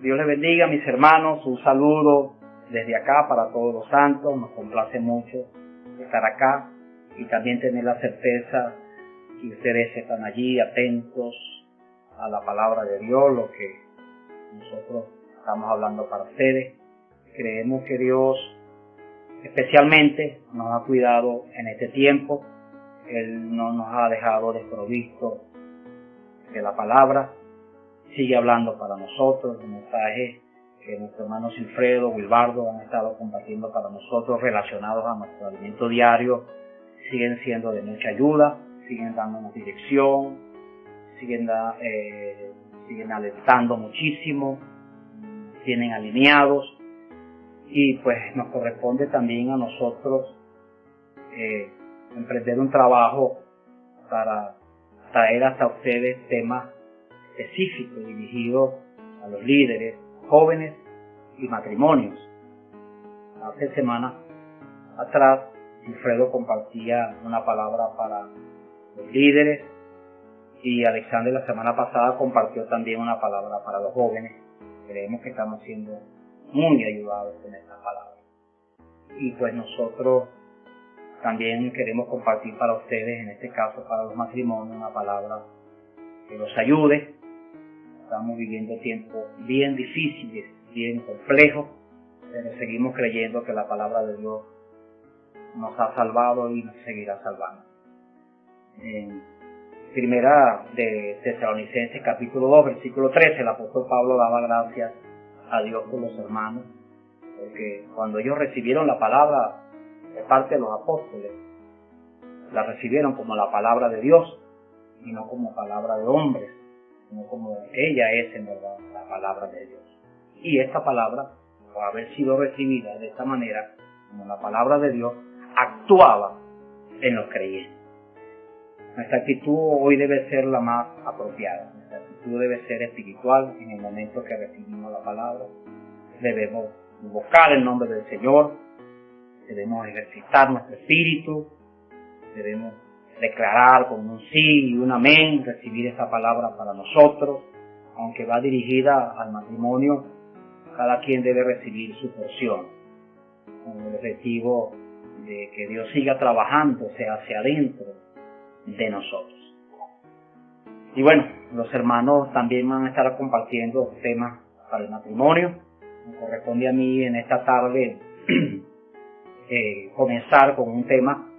Dios les bendiga, mis hermanos. Un saludo desde acá para todos los santos. Nos complace mucho estar acá y también tener la certeza que ustedes están allí atentos a la palabra de Dios, lo que nosotros estamos hablando para ustedes. Creemos que Dios especialmente nos ha cuidado en este tiempo. Él no nos ha dejado desprovistos de la palabra. Sigue hablando para nosotros. Los mensajes que nuestro hermano Silfredo, Wilbardo han estado compartiendo para nosotros relacionados a nuestro alimento diario siguen siendo de mucha ayuda, siguen dándonos dirección, siguen alentando muchísimo, tienen alineados, y pues nos corresponde también a nosotros emprender un trabajo para traer hasta ustedes temas específicos dirigidos a los líderes, jóvenes y matrimonios. Hace semanas atrás, Alfredo compartía una palabra para los líderes y Alexander la semana pasada compartió también una palabra para los jóvenes. Creemos que estamos siendo muy ayudados con esta palabra. Y pues nosotros también queremos compartir para ustedes, en este caso para los matrimonios, una palabra que los ayude. Estamos viviendo tiempos bien difíciles, bien complejos, pero seguimos creyendo que la palabra de Dios nos ha salvado y nos seguirá salvando. En Primera de Tesalonicenses capítulo 2, versículo 13, el apóstol Pablo daba gracias a Dios por los hermanos, porque cuando ellos recibieron la palabra de parte de los apóstoles, la recibieron como la palabra de Dios y no como palabra de hombres, sino como ella es en verdad la palabra de Dios. Y esta palabra, por haber sido recibida de esta manera, como la palabra de Dios, actuaba en los creyentes. Nuestra actitud hoy debe ser la más apropiada. Nuestra actitud debe ser espiritual en el momento que recibimos la palabra. Debemos invocar el nombre del Señor, debemos ejercitar nuestro espíritu, debemos declarar con un sí y un amén, recibir esta palabra para nosotros. Aunque va dirigida al matrimonio, cada quien debe recibir su porción, con el objetivo de que Dios siga trabajando hacia adentro de nosotros. Y bueno, los hermanos también van a estar compartiendo temas para el matrimonio. Me corresponde a mí en esta tarde comenzar con un tema.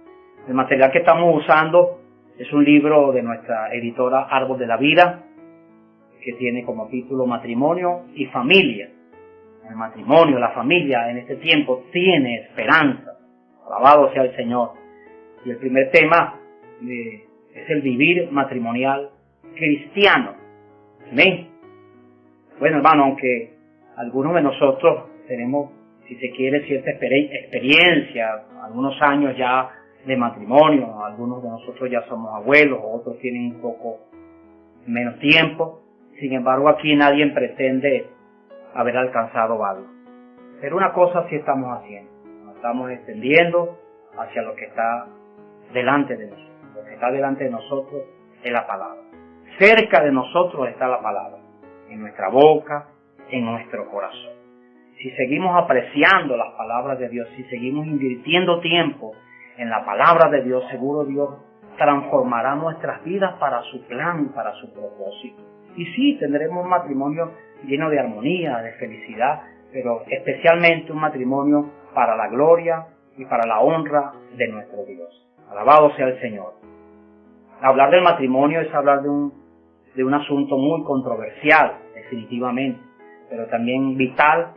El material que estamos usando es un libro de nuestra editora Árbol de la Vida, que tiene como título Matrimonio y Familia. El matrimonio, la familia en este tiempo tiene esperanza. Alabado sea el Señor. Y el primer tema es el vivir matrimonial cristiano. Amén. Bueno, hermano, aunque algunos de nosotros tenemos, si se quiere, cierta experiencia, algunos años ya de matrimonio, algunos de nosotros ya somos abuelos, otros tienen un poco menos tiempo. Sin embargo, aquí nadie pretende haber alcanzado algo. Pero una cosa sí estamos haciendo. Nos estamos extendiendo hacia lo que está delante de nosotros. Lo que está delante de nosotros es la palabra. Cerca de nosotros está la palabra. En nuestra boca, en nuestro corazón. Si seguimos apreciando las palabras de Dios, si seguimos invirtiendo tiempo en la palabra de Dios, seguro Dios transformará nuestras vidas para su plan, para su propósito. Y sí, tendremos un matrimonio lleno de armonía, de felicidad, pero especialmente un matrimonio para la gloria y para la honra de nuestro Dios. Alabado sea el Señor. Hablar del matrimonio es hablar de un asunto muy controversial, definitivamente, pero también vital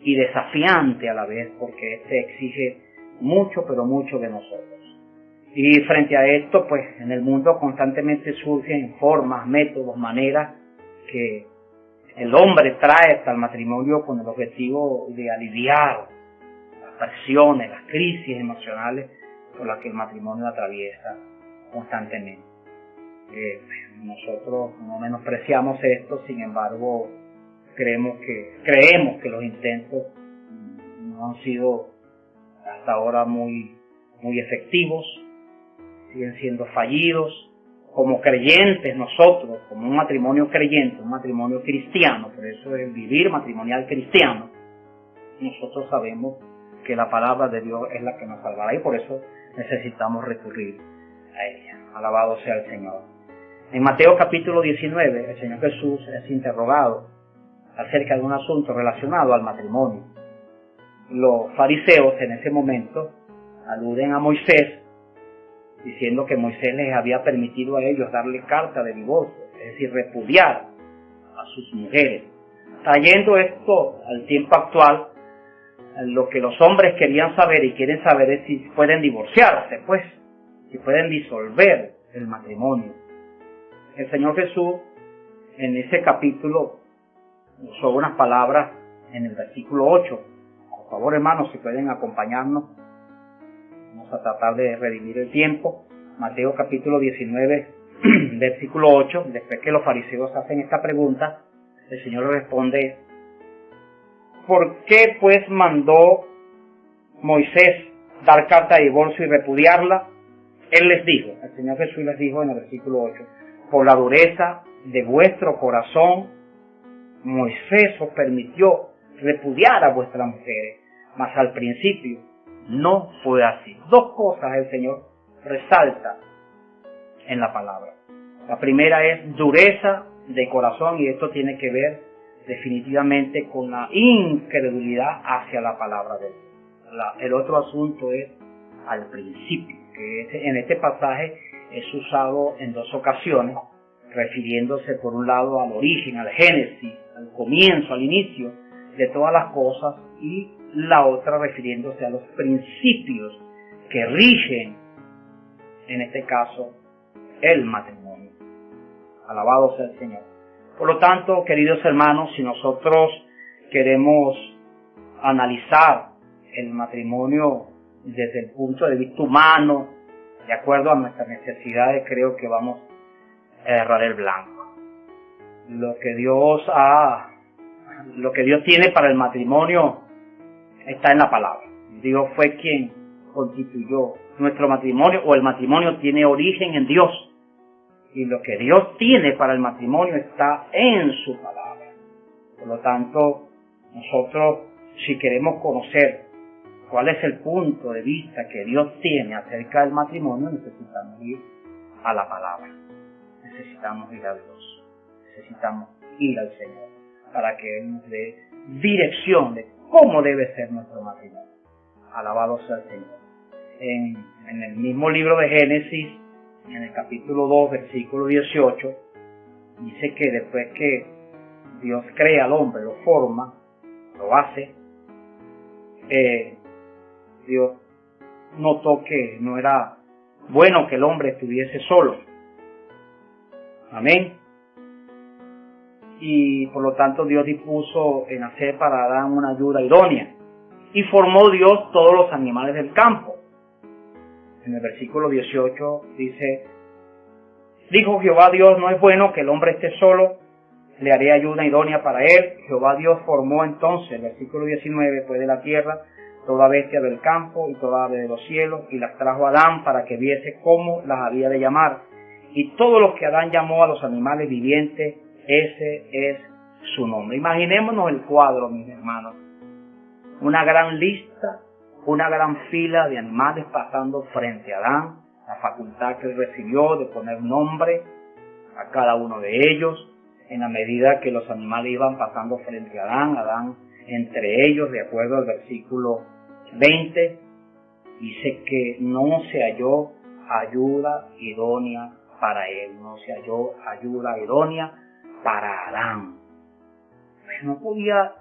y desafiante a la vez, porque este exige mucho, pero mucho de nosotros. Y frente a esto, pues en el mundo constantemente surgen formas, métodos, maneras que el hombre trae hasta el matrimonio con el objetivo de aliviar las presiones, las crisis emocionales por las que el matrimonio atraviesa constantemente. Nosotros no menospreciamos esto, sin embargo, creemos que los intentos no han sido hasta ahora muy efectivos, siguen siendo fallidos como creyentes nosotros, como un matrimonio creyente, un matrimonio cristiano, por eso es vivir matrimonial cristiano, nosotros sabemos que la palabra de Dios es la que nos salvará y por eso necesitamos recurrir a ella. Alabado sea el Señor. En Mateo capítulo 19, el Señor Jesús es interrogado acerca de un asunto relacionado al matrimonio. Los fariseos en ese momento aluden a Moisés, diciendo que Moisés les había permitido a ellos darle carta de divorcio, es decir, repudiar a sus mujeres. Trayendo esto al tiempo actual, lo que los hombres querían saber y quieren saber es si pueden divorciarse, pues, si pueden disolver el matrimonio. El Señor Jesús, en ese capítulo, usó unas palabras en el versículo 8. Por favor, hermanos, si pueden acompañarnos, vamos a tratar de redimir el tiempo. Mateo capítulo 19, versículo 8. Después que los fariseos hacen esta pregunta, el Señor responde: ¿por qué pues mandó Moisés dar carta de divorcio y repudiarla? Él les dijo, el Señor Jesús les dijo en el versículo 8, por la dureza de vuestro corazón, Moisés os permitió repudiar a vuestras mujeres, mas al principio no fue así. Dos cosas el Señor resalta en la palabra. La primera es dureza de corazón, y esto tiene que ver definitivamente con la incredulidad hacia la palabra de Dios. El otro asunto es al principio, que en este pasaje es usado en dos ocasiones, refiriéndose por un lado al origen, al génesis, al comienzo, al inicio de todas las cosas, y la otra refiriéndose a los principios que rigen, en este caso, el matrimonio. Alabado sea el Señor. Por lo tanto, queridos hermanos, si nosotros queremos analizar el matrimonio desde el punto de vista humano, de acuerdo a nuestras necesidades, creo que vamos a errar el blanco. Lo que Dios tiene para el matrimonio está en la palabra. Dios fue quien constituyó nuestro matrimonio, o el matrimonio tiene origen en Dios. Y lo que Dios tiene para el matrimonio está en su palabra. Por lo tanto, nosotros, si queremos conocer cuál es el punto de vista que Dios tiene acerca del matrimonio, necesitamos ir a la palabra. Necesitamos ir a Dios. Necesitamos ir al Señor para que Él nos dé dirección de cómo debe ser nuestro matrimonio. Alabado sea el Señor. En el mismo libro de Génesis, en el capítulo 2, versículo 18, dice que después que Dios crea al hombre, lo forma, lo hace, Dios notó que no era bueno que el hombre estuviese solo. Amén. Y por lo tanto Dios dispuso en hacer para Adán una ayuda idónea. Y formó Dios todos los animales del campo. En el versículo 18 dice: dijo Jehová Dios, no es bueno que el hombre esté solo, le haré ayuda idónea para él. Jehová Dios formó entonces, el versículo 19, pues de la tierra toda bestia del campo y toda ave de los cielos, y las trajo a Adán para que viese cómo las había de llamar. Y todos los que Adán llamó a los animales vivientes, ese es su nombre. Imaginémonos el cuadro, mis hermanos. Una gran lista, una gran fila de animales pasando frente a Adán, la facultad que él recibió de poner nombre a cada uno de ellos, en la medida que los animales iban pasando frente a Adán entre ellos, de acuerdo al versículo 20, dice que no se halló ayuda idónea para él, no se halló ayuda idónea para Adán. No podía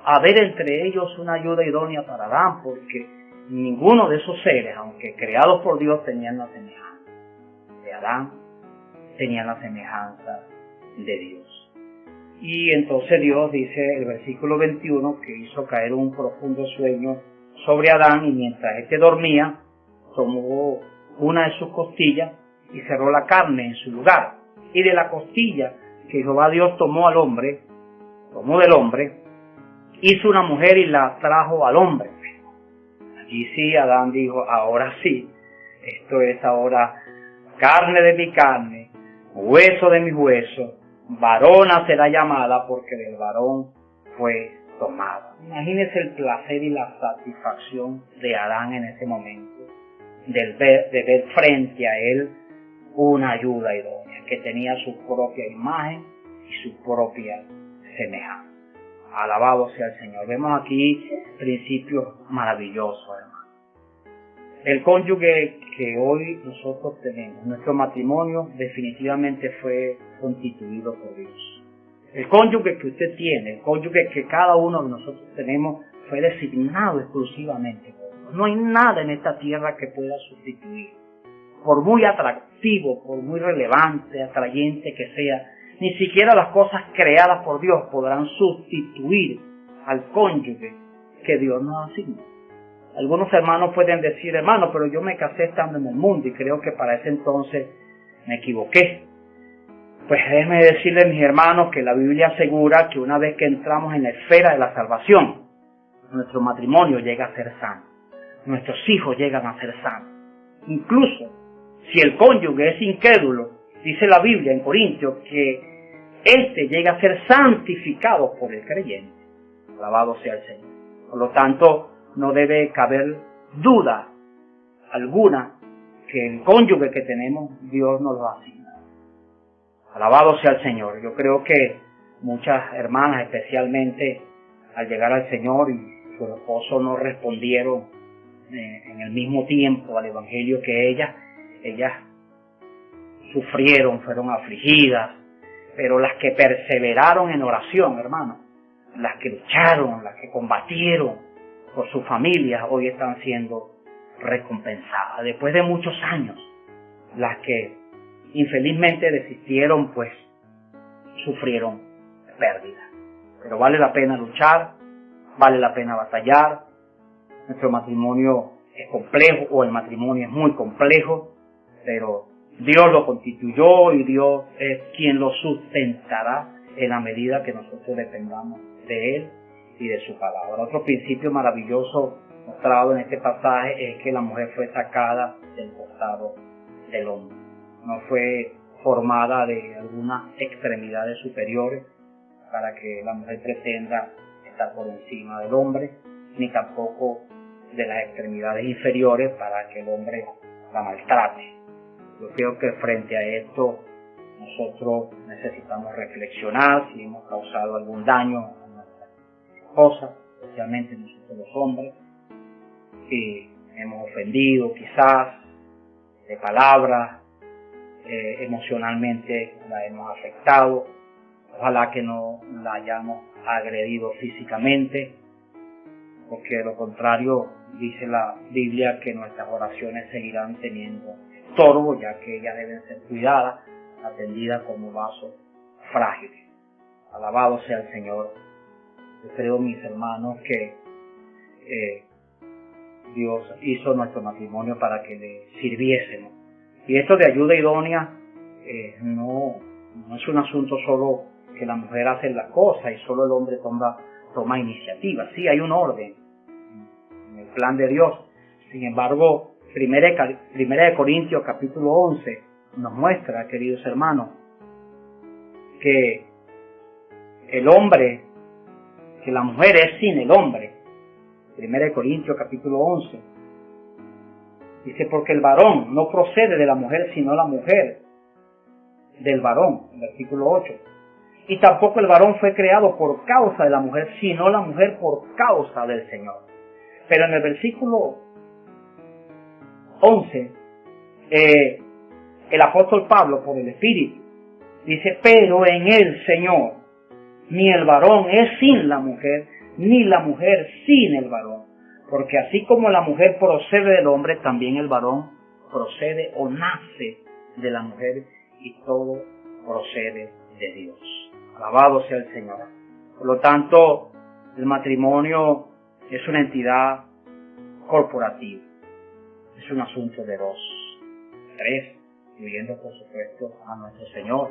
haber entre ellos una ayuda idónea para Adán, porque ninguno de esos seres, aunque creados por Dios, tenían la semejanza de Adán, tenían la semejanza de Dios. Y entonces Dios dice, el versículo 21, que hizo caer un profundo sueño sobre Adán, y mientras éste dormía, tomó una de sus costillas y cerró la carne en su lugar. Y de la costilla que Jehová Dios tomó del hombre, hizo una mujer y la trajo al hombre. Allí sí Adán dijo, ahora sí, esto es ahora carne de mi carne, hueso de mis huesos, varona será llamada porque del varón fue tomada. Imagínese el placer y la satisfacción de Adán en ese momento, de ver frente a él una ayuda idónea, que tenía su propia imagen y su propia semejanza. Alabado sea el Señor. Vemos aquí principios maravillosos, hermano. El cónyuge que hoy nosotros tenemos, nuestro matrimonio, definitivamente fue constituido por Dios. El cónyuge que usted tiene, el cónyuge que cada uno de nosotros tenemos, fue designado exclusivamente por Dios. No hay nada en esta tierra que pueda sustituir. Por muy atractivo, por muy relevante, atrayente que sea, ni siquiera las cosas creadas por Dios podrán sustituir al cónyuge que Dios nos asignó. Algunos hermanos pueden decir, hermano, pero yo me casé estando en el mundo y creo que para ese entonces me equivoqué. Pues déjenme decirles, mis hermanos, que la Biblia asegura que una vez que entramos en la esfera de la salvación, nuestro matrimonio llega a ser sano. Nuestros hijos llegan a ser sanos. Incluso, si el cónyuge es incrédulo, dice la Biblia en Corintios que éste llega a ser santificado por el creyente. Alabado sea el Señor. Por lo tanto, no debe caber duda alguna que el cónyuge que tenemos, Dios nos lo asigna. Alabado sea el Señor. Yo creo que muchas hermanas, especialmente al llegar al Señor y su esposo, no respondieron en el mismo tiempo al Evangelio que ellas sufrieron, fueron afligidas, pero las que perseveraron en oración, hermano, las que lucharon, las que combatieron por sus familias, hoy están siendo recompensadas. Después de muchos años, las que infelizmente desistieron, pues sufrieron pérdida. Pero vale la pena luchar, vale la pena batallar. Nuestro matrimonio es complejo, o el matrimonio es muy complejo, pero Dios lo constituyó y Dios es quien lo sustentará en la medida que nosotros dependamos de Él y de su palabra. Otro principio maravilloso mostrado en este pasaje es que la mujer fue sacada del costado del hombre. No fue formada de algunas extremidades superiores para que la mujer pretenda estar por encima del hombre, ni tampoco de las extremidades inferiores para que el hombre la maltrate. Yo creo que frente a esto nosotros necesitamos reflexionar si hemos causado algún daño a nuestra esposa, especialmente nosotros los hombres, si hemos ofendido quizás de palabras, emocionalmente la hemos afectado. Ojalá que no la hayamos agredido físicamente, porque de lo contrario dice la Biblia que nuestras oraciones seguirán teniendo estorbo, ya que ellas deben ser cuidadas, atendidas como vasos frágiles. Alabado sea el Señor. Yo creo, mis hermanos, que Dios hizo nuestro matrimonio para que le sirviésemos. Y esto de ayuda idónea no es un asunto solo que la mujer hace las cosas y solo el hombre toma iniciativa. Sí, hay un orden en el plan de Dios. Sin embargo, Primera de Corintios capítulo 11 nos muestra, queridos hermanos, que la mujer es sin el hombre. Primera de Corintios capítulo 11 dice, porque el varón no procede de la mujer, sino la mujer del varón, versículo 8. Y tampoco el varón fue creado por causa de la mujer, sino la mujer por causa del Señor. Pero en el versículo 11, el apóstol Pablo, por el Espíritu, dice, pero en el Señor, ni el varón es sin la mujer, ni la mujer sin el varón. Porque así como la mujer procede del hombre, también el varón procede o nace de la mujer, y todo procede de Dios. Alabado sea el Señor. Por lo tanto, el matrimonio es una entidad corporativa. Es un asunto de dos, tres, incluyendo por supuesto a nuestro Señor.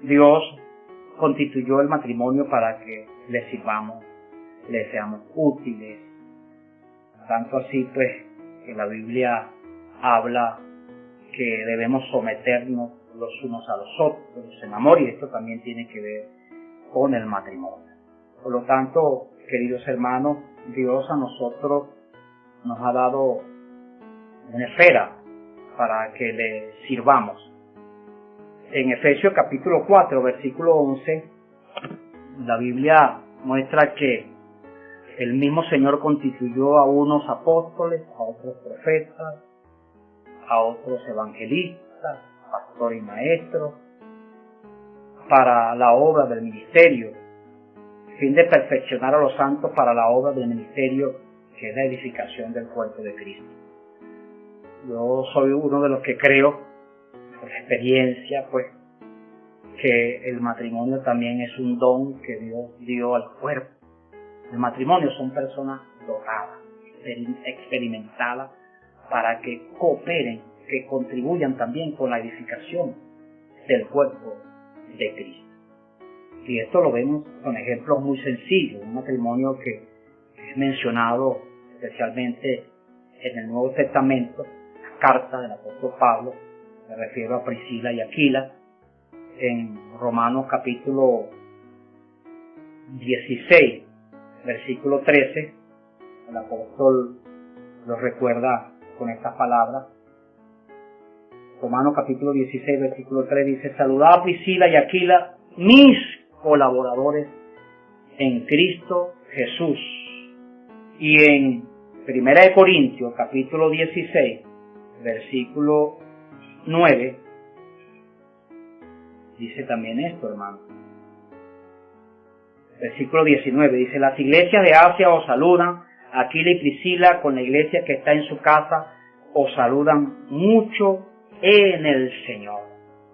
Dios constituyó el matrimonio para que le sirvamos, le seamos útiles. Tanto así pues que la Biblia habla que debemos someternos los unos a los otros en amor, y esto también tiene que ver con el matrimonio. Por lo tanto, queridos hermanos, Dios a nosotros nos ha dado una esfera para que le sirvamos. En Efesios capítulo 4, versículo 11, la Biblia muestra que el mismo Señor constituyó a unos apóstoles, a otros profetas, a otros evangelistas, pastores y maestros, para la obra del ministerio, a fin de perfeccionar a los santos para la obra del ministerio, que es la edificación del cuerpo de Cristo. Yo soy uno de los que creo, por experiencia, pues, que el matrimonio también es un don que Dios dio al cuerpo. El matrimonio son personas dotadas, experimentadas, para que cooperen, que contribuyan también con la edificación del cuerpo de Cristo. Y esto lo vemos con ejemplos muy sencillos. Un matrimonio que es mencionado especialmente en el Nuevo Testamento, la carta del apóstol Pablo, me refiero a Priscila y Aquila, en Romanos capítulo 16, versículo 13, el apóstol lo recuerda con estas palabras. Romanos capítulo 16, versículo 3 dice: saludad a Priscila y Aquila, mis colaboradores en Cristo Jesús. Y en 1 Corintios capítulo 16, versículo 9, dice también esto, hermano. Versículo 19 dice: las iglesias de Asia os saludan, Aquila y Priscila con la iglesia que está en su casa os saludan mucho en el Señor.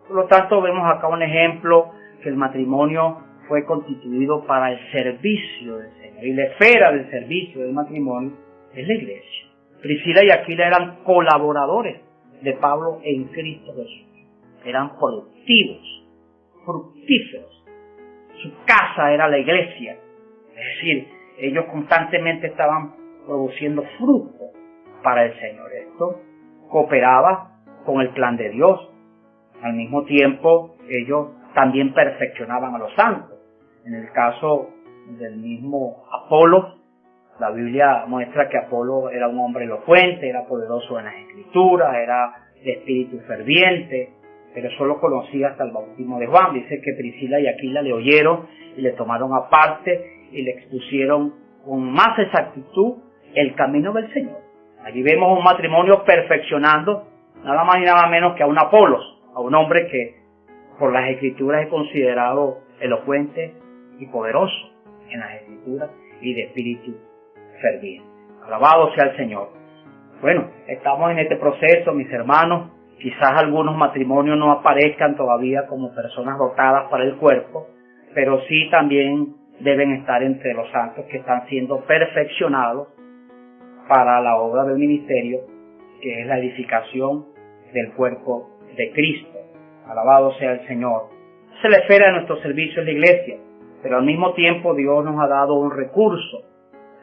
Por lo tanto, vemos acá un ejemplo que el matrimonio fue constituido para el servicio del Señor, y la esfera del servicio del matrimonio es la iglesia. Priscila y Aquila eran colaboradores de Pablo en Cristo Jesús, eran productivos, fructíferos. Su casa era la iglesia, es decir, ellos constantemente estaban produciendo fruto para el Señor. Esto cooperaba con el plan de Dios. Al mismo tiempo, ellos también perfeccionaban a los santos. En el caso del mismo Apolo, la Biblia muestra que Apolo era un hombre elocuente, era poderoso en las Escrituras, era de espíritu ferviente, pero solo conocía hasta el bautismo de Juan. Dice que Priscila y Aquila le oyeron y le tomaron aparte y le expusieron con más exactitud el camino del Señor. Allí vemos un matrimonio perfeccionando nada más y nada menos que a un Apolos, a un hombre que por las Escrituras es considerado elocuente y poderoso en las Escrituras y de espíritu ferviente. Alabado sea el Señor. Bueno, estamos en este proceso, mis hermanos. Quizás algunos matrimonios no aparezcan todavía como personas dotadas para el cuerpo, pero sí también deben estar entre los santos que están siendo perfeccionados para la obra del ministerio, que es la edificación del cuerpo de Cristo. Alabado sea el Señor. Se le espera de nuestro servicio en la iglesia, pero al mismo tiempo Dios nos ha dado un recurso.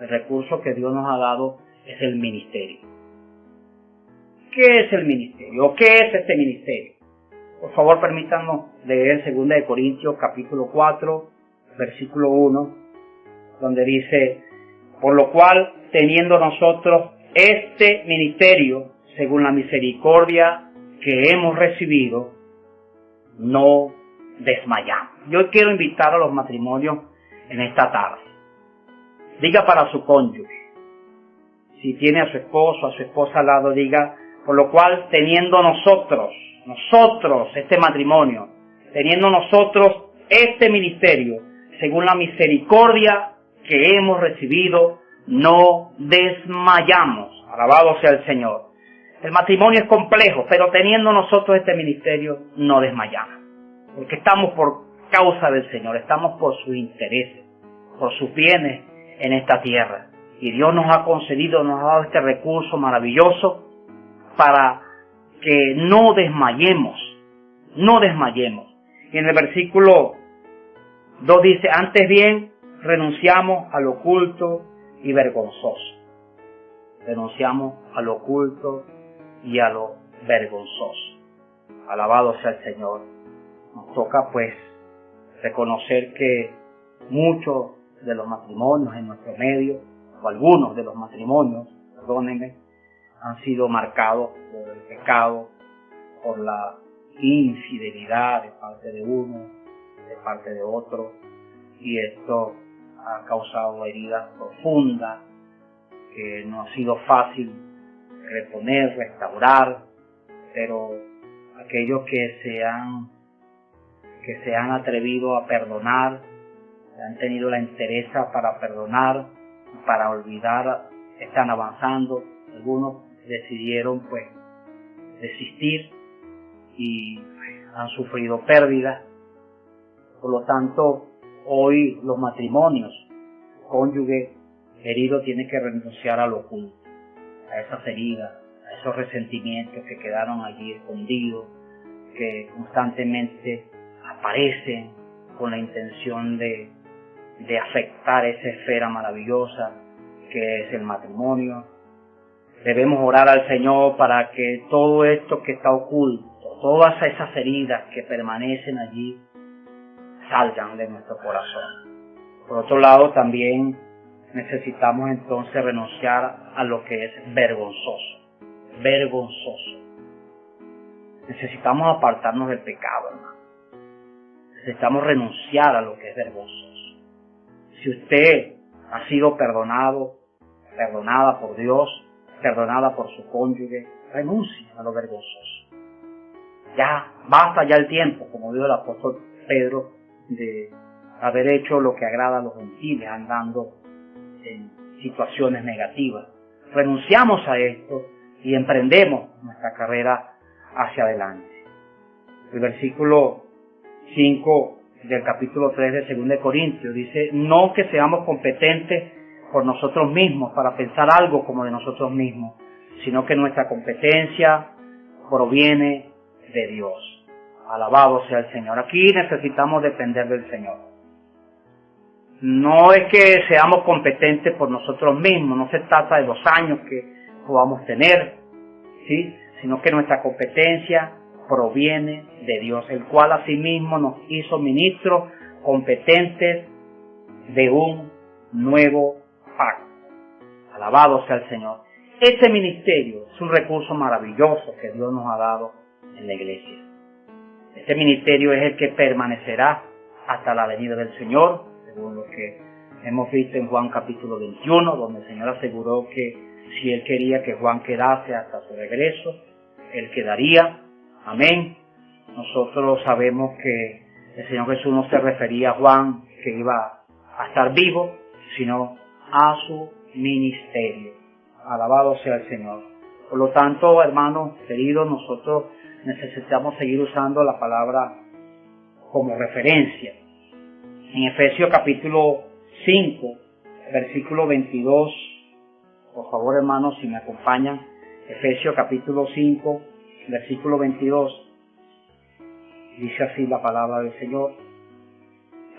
El recurso que Dios nos ha dado es el ministerio. ¿Qué es el ministerio? ¿Qué es este ministerio? Por favor, permítanos leer 2 Corintios capítulo 4, versículo 1, donde dice: por lo cual, teniendo nosotros este ministerio, según la misericordia que hemos recibido, no desmayamos. Yo quiero invitar a los matrimonios en esta tarde. Diga para su cónyuge, si tiene a su esposo, a su esposa al lado, diga: por lo cual, teniendo nosotros este matrimonio, teniendo nosotros este ministerio, según la misericordia que hemos recibido, no desmayamos. Alabado sea el Señor. El matrimonio es complejo, pero teniendo nosotros este ministerio, no desmayamos. Porque estamos por causa del Señor, estamos por sus intereses, por sus bienes en esta tierra. Y Dios nos ha concedido, nos ha dado este recurso maravilloso para que no desmayemos. Y en el versículo 2 dice: antes bien, renunciamos a lo oculto y vergonzoso. Renunciamos a lo oculto y a lo vergonzoso. Alabado sea el Señor. Nos toca pues reconocer que muchos de los matrimonios en nuestro medio, o algunos de los matrimonios, perdónenme, han sido marcados por el pecado, por la infidelidad de parte de uno, de parte de otro, y esto ha causado heridas profundas que no ha sido fácil reponer, restaurar, pero aquellos que se han atrevido a perdonar, han tenido la entereza para perdonar, para olvidar, están avanzando. Algunos decidieron pues desistir y han sufrido pérdidas. Por lo tanto, hoy los matrimonios, el cónyuge herido tiene que renunciar a lo oculto, a esas heridas, a esos resentimientos que quedaron allí escondidos, que constantemente aparecen con la intención de afectar esa esfera maravillosa que es el matrimonio. Debemos orar al Señor para que todo esto que está oculto, todas esas heridas que permanecen allí, salgan de nuestro corazón. Por otro lado, también necesitamos entonces renunciar a lo que es vergonzoso. Vergonzoso. Necesitamos apartarnos del pecado, hermano. Necesitamos renunciar a lo que es vergonzoso. Si usted ha sido perdonado, perdonada por Dios, perdonada por su cónyuge, renuncie a lo vergonzoso. Ya, basta ya el tiempo, como dijo el apóstol Pedro, de haber hecho lo que agrada a los gentiles, andando en situaciones negativas. Renunciamos a esto y emprendemos nuestra carrera hacia adelante. El versículo 5 del capítulo 3 de 2 de Corintios dice: no que seamos competentes por nosotros mismos para pensar algo como de nosotros mismos, sino que nuestra competencia proviene de Dios. Alabado sea el Señor. Aquí necesitamos depender del Señor. No es que seamos competentes por nosotros mismos, no se trata de los años que podamos tener, ¿sí?, sino que nuestra competencia proviene de Dios, el cual asimismo nos hizo ministros competentes de un nuevo pacto. Alabado sea el Señor. Este ministerio es un recurso maravilloso que Dios nos ha dado en la iglesia. Este ministerio es el que permanecerá hasta la venida del Señor, según lo que hemos visto en Juan capítulo 21, donde el Señor aseguró que si Él quería que Juan quedase hasta su regreso, Él quedaría. Amén. Nosotros sabemos que el Señor Jesús no se refería a Juan que iba a estar vivo, sino a su ministerio. Alabado sea el Señor. Por lo tanto, hermanos queridos, nosotros necesitamos seguir usando la palabra como referencia. En Efesios capítulo 5, versículo 22, por favor, hermanos, si me acompañan, Efesios capítulo 5, versículo 22, dice así la palabra del Señor: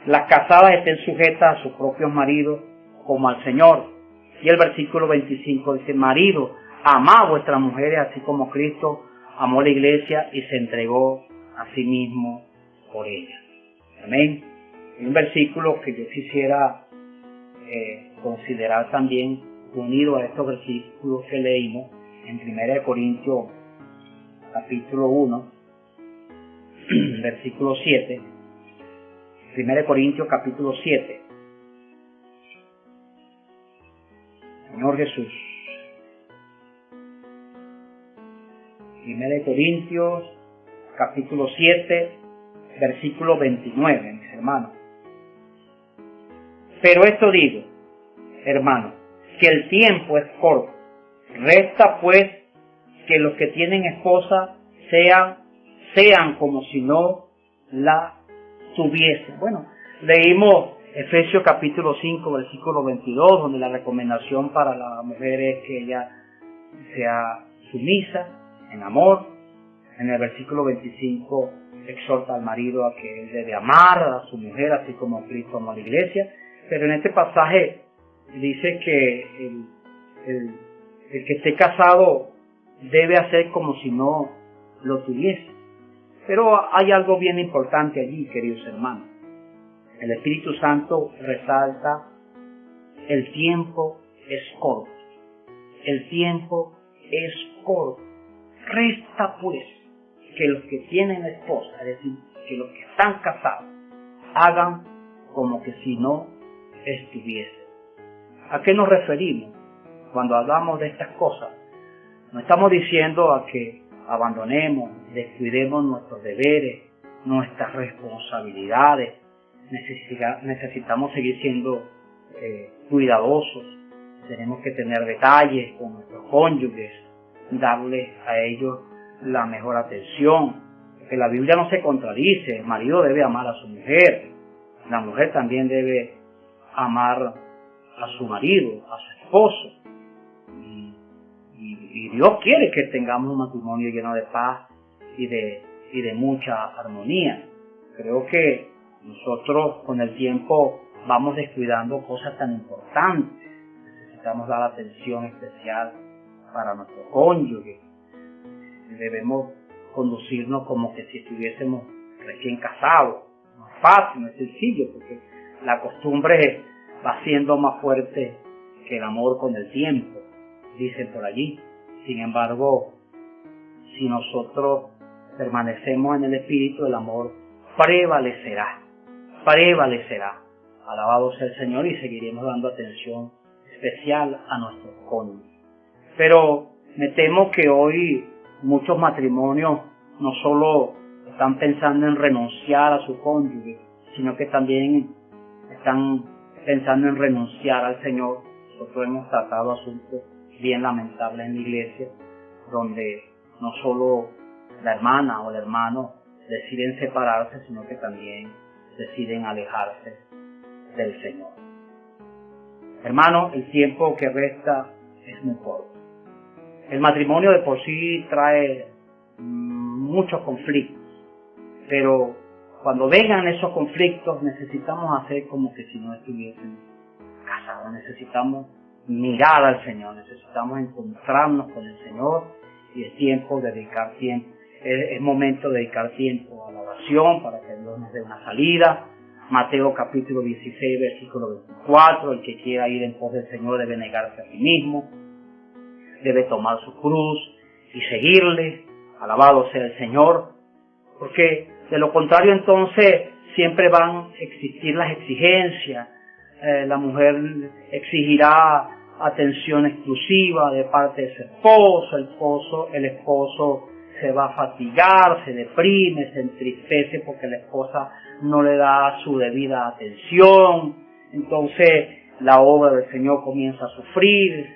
las casadas estén sujetas a sus propios maridos como al Señor. Y el versículo 25 dice: marido, amad a vuestras mujeres así como Cristo amó la iglesia y se entregó a sí mismo por ella. Amén. Hay un versículo que yo quisiera considerar también unido a estos versículos que leímos en 1 Corintios capítulo 1, versículo 7. 1 Corintios capítulo 7. Señor Jesús. 1 Corintios capítulo 7, versículo 29, mis hermanos. Pero esto digo, hermanos, que el tiempo es corto. Resta pues que los que tienen esposa sean como si no la tuviesen. Bueno, leímos Efesios capítulo 5, versículo 22, donde la recomendación para la mujer es que ella sea sumisa, en amor. En el versículo 25 exhorta al marido a que él debe amar a su mujer, así como Cristo amó a la iglesia. Pero en este pasaje dice que el que esté casado debe hacer como si no lo tuviese. Pero hay algo bien importante allí, queridos hermanos. El Espíritu Santo resalta: el tiempo es corto. El tiempo es corto. Resta pues que los que tienen esposa, es decir, que los que están casados, hagan como que si no estuviesen. ¿A qué nos referimos cuando hablamos de estas cosas? No estamos diciendo a que abandonemos, descuidemos nuestros deberes, nuestras responsabilidades. Necesitamos seguir siendo cuidadosos. Tenemos que tener detalles con nuestros cónyuges, darles a ellos la mejor atención. Porque la Biblia no se contradice. El marido debe amar a su mujer. La mujer también debe amar a su marido, a su esposo. Y Dios quiere que tengamos un matrimonio lleno de paz y de mucha armonía. Creo que nosotros con el tiempo vamos descuidando cosas tan importantes. Necesitamos dar atención especial para nuestro cónyuge. Debemos conducirnos como que si estuviésemos recién casados. No es fácil, no es sencillo, porque la costumbre va siendo más fuerte que el amor con el tiempo, dicen por allí. Sin embargo, si nosotros permanecemos en el Espíritu, el amor prevalecerá. Alabado sea el Señor, y seguiremos dando atención especial a nuestros cónyuges. Pero me temo que hoy muchos matrimonios no solo están pensando en renunciar a su cónyuge, sino que también están pensando en renunciar al Señor. Nosotros hemos tratado asuntos bien lamentables en la iglesia, donde no solo la hermana o el hermano deciden separarse, sino que también deciden alejarse del Señor. Hermano, el tiempo que resta es muy corto. El matrimonio de por sí trae muchos conflictos, pero cuando vengan esos conflictos necesitamos hacer como que si no estuviesen casados. Necesitamos mirar al Señor, necesitamos encontrarnos con el Señor, y es tiempo de dedicar tiempo. Es momento de dedicar tiempo a la oración para que Dios nos dé una salida. Mateo capítulo 16, versículo 24, el que quiera ir en pos del Señor debe negarse a sí mismo, debe tomar su cruz y seguirle. Alabado sea el Señor, porque de lo contrario entonces siempre van a existir las exigencias. La mujer exigirá atención exclusiva de parte de su esposo, el esposo se va a fatigar, se deprime, se entristece porque la esposa no le da su debida atención. Entonces la obra del Señor comienza a sufrir,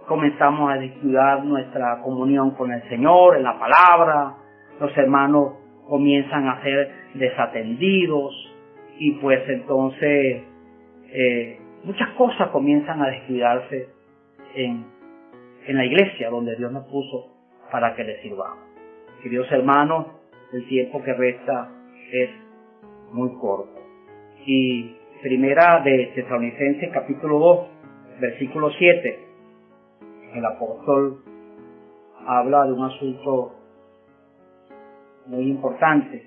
comenzamos a descuidar nuestra comunión con el Señor en la palabra, los hermanos comienzan a ser desatendidos, y pues entonces muchas cosas comienzan a descuidarse en la iglesia donde Dios nos puso para que le sirvamos. Queridos hermanos, el tiempo que resta es muy corto. Y primera de Tesalonicenses capítulo 2, versículo 7, el apóstol habla de un asunto muy importante.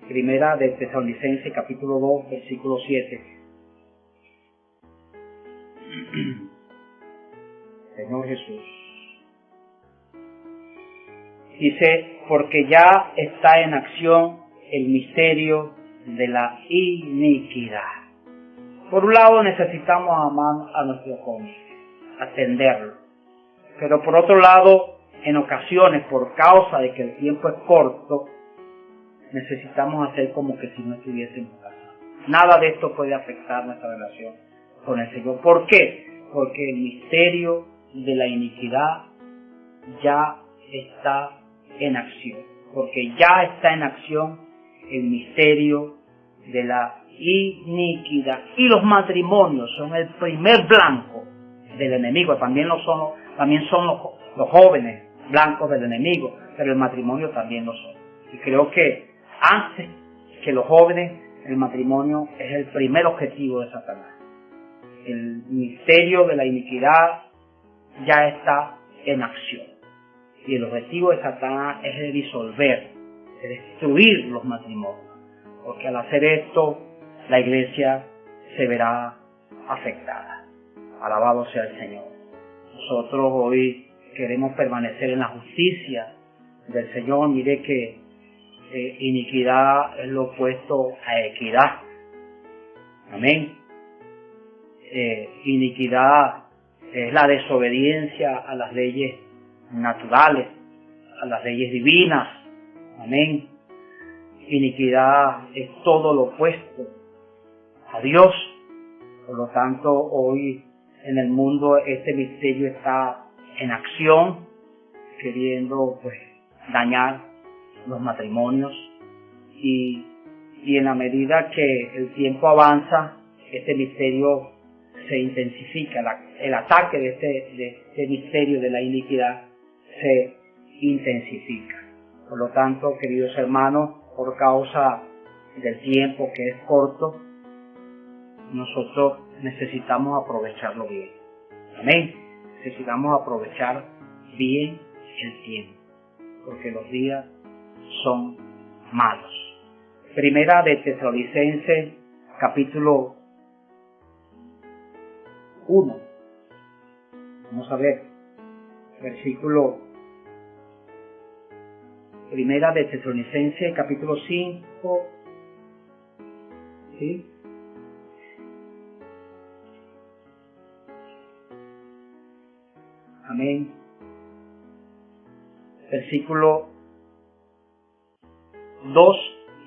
Primera de Tesalonicenses capítulo 2, versículo 7. Señor Jesús. Dice: porque ya está en acción el misterio de la iniquidad. Por un lado necesitamos amar a nuestro cónyuge, atenderlo. Pero por otro lado, en ocasiones, por causa de que el tiempo es corto, necesitamos hacer como que si no estuviésemos casados. Nada de esto puede afectar nuestra relación con el Señor. ¿Por qué? Porque el misterio de la iniquidad ya está en acción. Porque ya está en acción el misterio de la iniquidad. Y los matrimonios son el primer blanco del enemigo. También son los jóvenes blancos del enemigo, pero el matrimonio también lo son. Y creo que antes que los jóvenes, el matrimonio es el primer objetivo de Satanás. El misterio de la iniquidad ya está en acción. Y el objetivo de Satanás es de disolver, de destruir los matrimonios. Porque al hacer esto, la iglesia se verá afectada. Alabado sea el Señor. Nosotros hoy queremos permanecer en la justicia del Señor. Mire que iniquidad es lo opuesto a equidad. Amén. Iniquidad es la desobediencia a las leyes naturales, a las leyes divinas. Amén. Iniquidad es todo lo opuesto a Dios. Por lo tanto, hoy en el mundo este misterio está en acción, queriendo dañar los matrimonios, y en la medida que el tiempo avanza, este misterio se intensifica, el ataque de este misterio de la iniquidad se intensifica. Por lo tanto, queridos hermanos, por causa del tiempo que es corto, nosotros necesitamos aprovecharlo bien. Amén. Necesitamos aprovechar bien el tiempo, porque los días son malos. Primera de Tesalonicenses, capítulo 1. Vamos a ver, versículo. Primera de Tesalonicenses, capítulo 5. ¿Sí? Amén. Versículo 2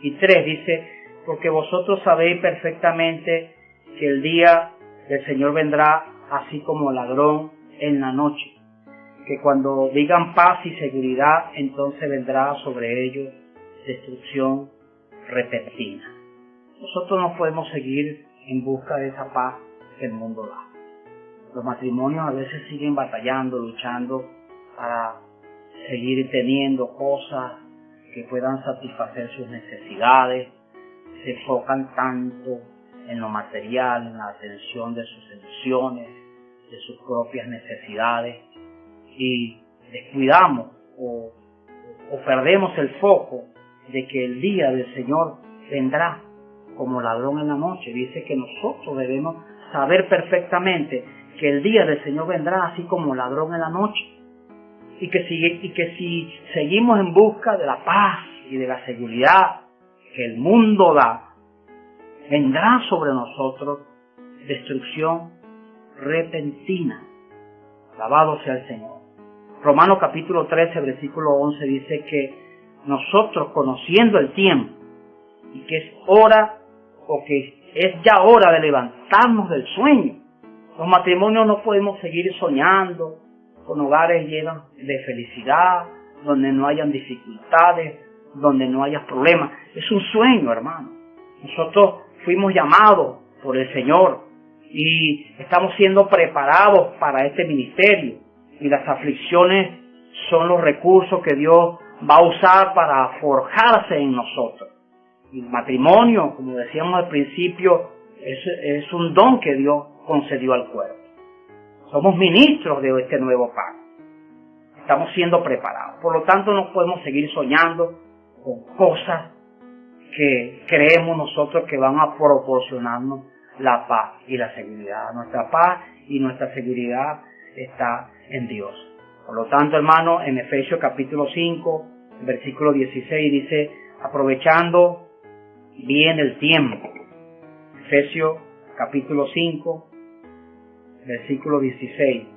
y 3 dice: porque vosotros sabéis perfectamente que el día del Señor vendrá así como ladrón en la noche, que cuando digan paz y seguridad, entonces vendrá sobre ellos destrucción repentina. Nosotros no podemos seguir en busca de esa paz que el mundo da. Los matrimonios a veces siguen batallando, luchando para seguir teniendo cosas que puedan satisfacer sus necesidades. Se enfocan tanto en lo material, en la atención de sus emociones, de sus propias necesidades, y descuidamos o perdemos el foco de que el día del Señor vendrá como ladrón en la noche. Dice que nosotros debemos saber perfectamente que el día del Señor vendrá así como ladrón en la noche, y que si seguimos en busca de la paz y de la seguridad que el mundo da, vendrá sobre nosotros destrucción repentina. Alabado sea el Señor. Romanos capítulo 13, versículo 11 dice que nosotros, conociendo el tiempo, y que es hora, o que es ya hora de levantarnos del sueño. Los matrimonios no podemos seguir soñando con hogares llenos de felicidad, donde no hayan dificultades, donde no haya problemas. Es un sueño, hermano. Nosotros fuimos llamados por el Señor y estamos siendo preparados para este ministerio. Y las aflicciones son los recursos que Dios va a usar para forjarse en nosotros. El matrimonio, como decíamos al principio, es un don que Dios concedió al cuerpo. Somos ministros de este nuevo pacto. Estamos siendo preparados. Por lo tanto, no podemos seguir soñando con cosas que creemos nosotros que van a proporcionarnos la paz y la seguridad. Nuestra paz y nuestra seguridad está en Dios. Por lo tanto, hermano, en Efesios capítulo 5, versículo 16 dice: aprovechando bien el tiempo. Efesios capítulo 5, versículo 16.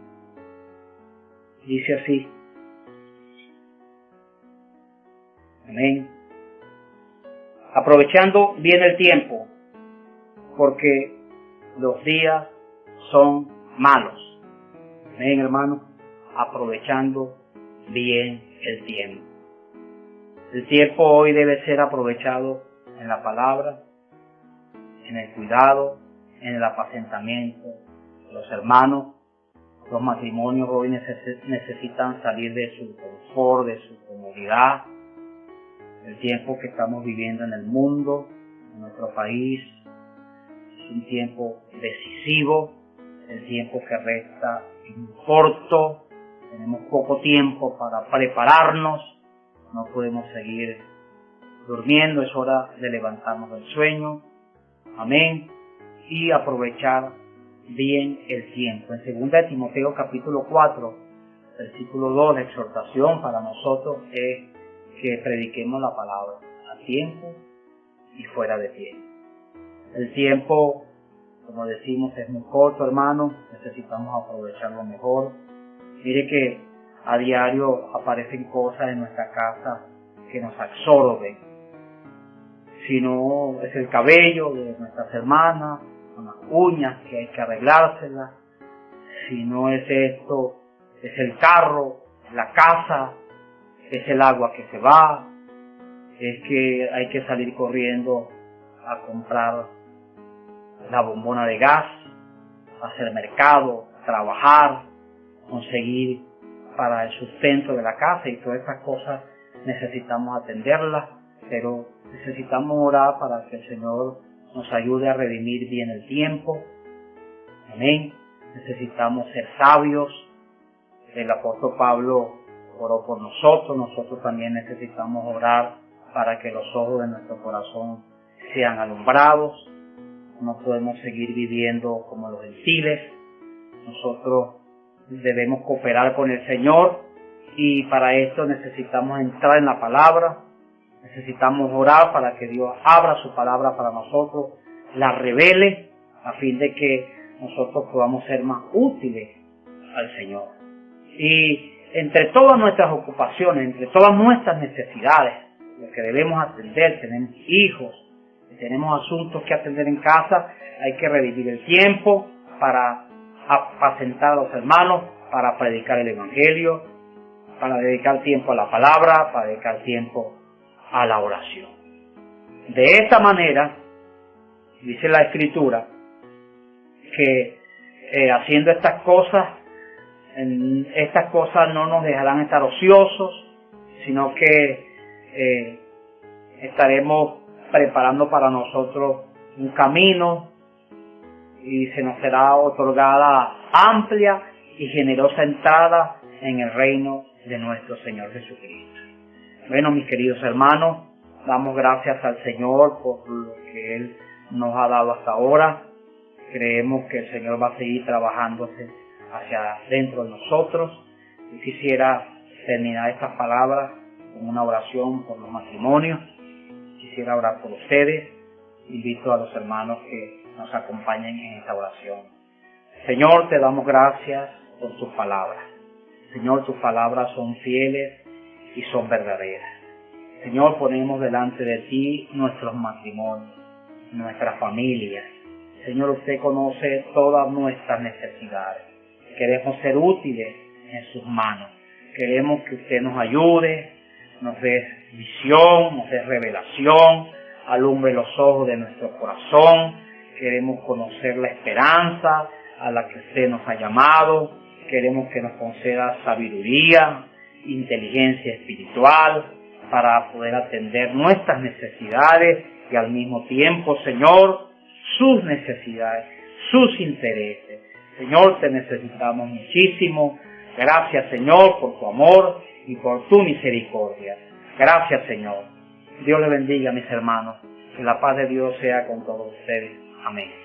Dice así. Amén. Aprovechando bien el tiempo, porque los días son malos. Amén, hermano. Aprovechando bien el tiempo. El tiempo hoy debe ser aprovechado en la palabra, en el cuidado, en el apacentamiento de los hermanos. Los matrimonios hoy necesitan salir de su confort, de su comodidad. El tiempo que estamos viviendo en el mundo, en nuestro país, es un tiempo decisivo, el tiempo que resta un corto tenemos poco tiempo para prepararnos, no podemos seguir durmiendo, es hora de levantarnos del sueño, amén, y aprovechar bien el tiempo. En 2 Timoteo capítulo 4, versículo 2, la exhortación para nosotros es que prediquemos la palabra a tiempo y fuera de tiempo. El tiempo, como decimos, es muy corto, hermano, necesitamos aprovecharlo mejor. Mire que a diario aparecen cosas en nuestra casa que nos absorben. Si no es el cabello de nuestras hermanas, con las uñas que hay que arreglárselas. Si no es esto, es el carro, la casa, es el agua que se va, es que hay que salir corriendo a comprar la bombona de gas, hacer mercado, trabajar, conseguir para el sustento de la casa, y todas estas cosas necesitamos atenderlas, pero necesitamos orar para que el Señor nos ayude a redimir bien el tiempo. Amén. Necesitamos ser sabios. El apóstol Pablo oró por nosotros, nosotros también necesitamos orar para que los ojos de nuestro corazón sean alumbrados. No podemos seguir viviendo como los gentiles. Nosotros debemos cooperar con el Señor, y para esto necesitamos entrar en la palabra, necesitamos orar para que Dios abra su palabra para nosotros, la revele, a fin de que nosotros podamos ser más útiles al Señor. Y entre todas nuestras ocupaciones, entre todas nuestras necesidades, lo que debemos atender, tenemos hijos, tenemos asuntos que atender en casa, hay que redividir el tiempo para apacentar a los hermanos, para predicar el Evangelio, para dedicar tiempo a la palabra, para dedicar tiempo a la oración. De esta manera, dice la Escritura, que haciendo estas cosas no nos dejarán estar ociosos, sino que estaremos preparando para nosotros un camino, y se nos será otorgada amplia y generosa entrada en el reino de nuestro Señor Jesucristo. Bueno, mis queridos hermanos, damos gracias al Señor por lo que Él nos ha dado hasta ahora. Creemos que el Señor va a seguir trabajándose hacia dentro de nosotros. Y quisiera terminar estas palabras con una oración por los matrimonios. Quisiera orar por ustedes. Invito a los hermanos que nos acompañen en esta oración. Señor, te damos gracias por tus palabras. Señor, tus palabras son fieles y son verdaderas. Señor, ponemos delante de ti nuestros matrimonios, nuestras familias. Señor, usted conoce todas nuestras necesidades. Queremos ser útiles en sus manos. Queremos que usted nos ayude, nos dé visión, nos dé revelación, alumbre los ojos de nuestro corazón. Queremos conocer la esperanza a la que usted nos ha llamado. Queremos que nos conceda sabiduría, inteligencia espiritual para poder atender nuestras necesidades y al mismo tiempo, Señor, sus necesidades, sus intereses. Señor, te necesitamos muchísimo. Gracias, Señor, por tu amor y por tu misericordia. Gracias, Señor. Dios le bendiga a mis hermanos. Que la paz de Dios sea con todos ustedes. Amén.